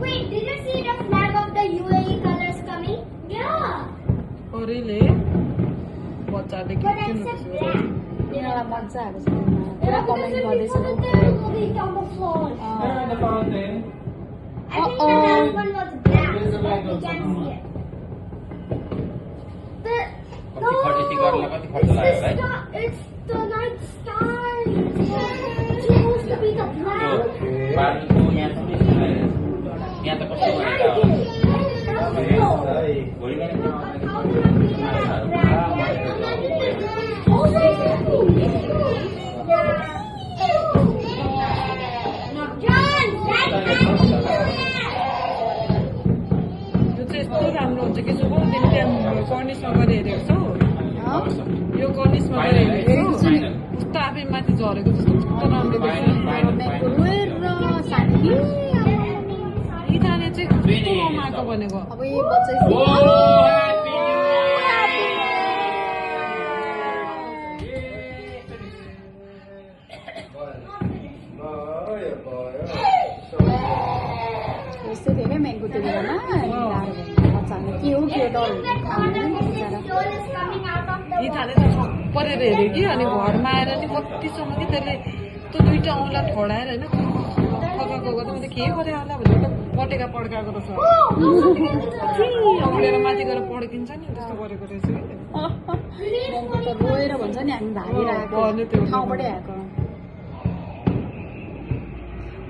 Wait, did you see the flag of the UAE colors coming? Yeah. Oh really? बच्चाले के किन्नु पर्छ यिनीहरूलाई मजा आएको छ पुरा कमेन्ट गर्दैछ I think the last one was black, but we can't see it. It's the night star. It's supposed to be the black. यस्तो राम्रो हुन्छ कि जब तिमी त्यहाँ कर्निसमा गएर हेरेको छौ यो कर्निसमा गएर हेरेको छौ कस्तो आफै माथि झरेको जस्तो कस्तो राम्रो इथाले चाहिँ कस्तो रमाएको भनेको अब यो बच्चा यस्तै धेरै महँगो त्यो बेलामा बच्चाहरूलाई के हो के डर इथाले त परेर हेऱ्यो कि अनि घरमा आएर नि कतिसम्म कि त्यसले त्यो दुईटा औँला ठडाएर होइन पकाएको गर्दा मैले के गरे होला भनेर त पटेका पड्काएको रहेछ औँलेर माथि गएर पड्किन्छ नि त्यस्तो गरेको रहेछ त रोएर भन्छ नि हामी भागिरहेको ठाउँबाटै आएको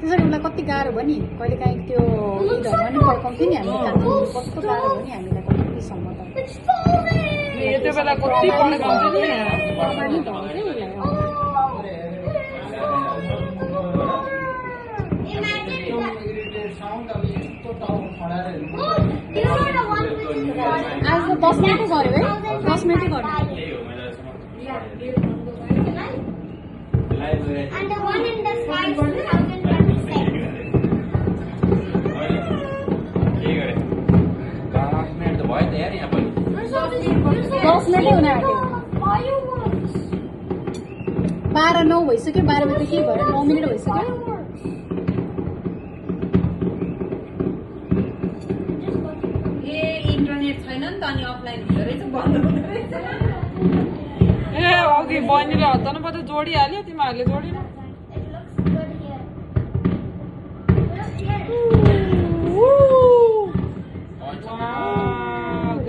त्यसरी उसलाई कति गाह्रो भयो नि कहिले काहीँ त्यो घरमा नि पड्काउँथ्यो नि हामीले कस्तो गाह्रो भयो नि हामीलाई कतिसम्म त त्यो बेला कति पड्काउँथ्यो नि आज त 10 मिनटै गऱ्यो है 10 मिनटै गऱ्यो And the one in the sky is 2026. 10 मिनटै हुन आँट्यो 12:09 भइसक्यो 12 बजे त के भयो 9 मिनट भइसक्यो इन्टरनेट छैन नि त अनि अफलाइन हुँदो रहेछ बन्द हुँदो रहेछ ए अघि बहिनीले हताउनु पर्दा जोडिहाल्यो तिमीहरूले जोडिन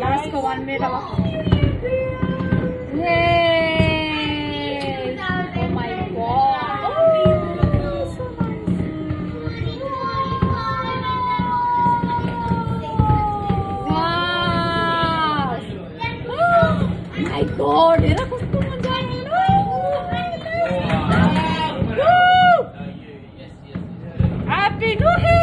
लास्टको 1 मिनट अब God, era कस्तो मजा आयो Happy New Year!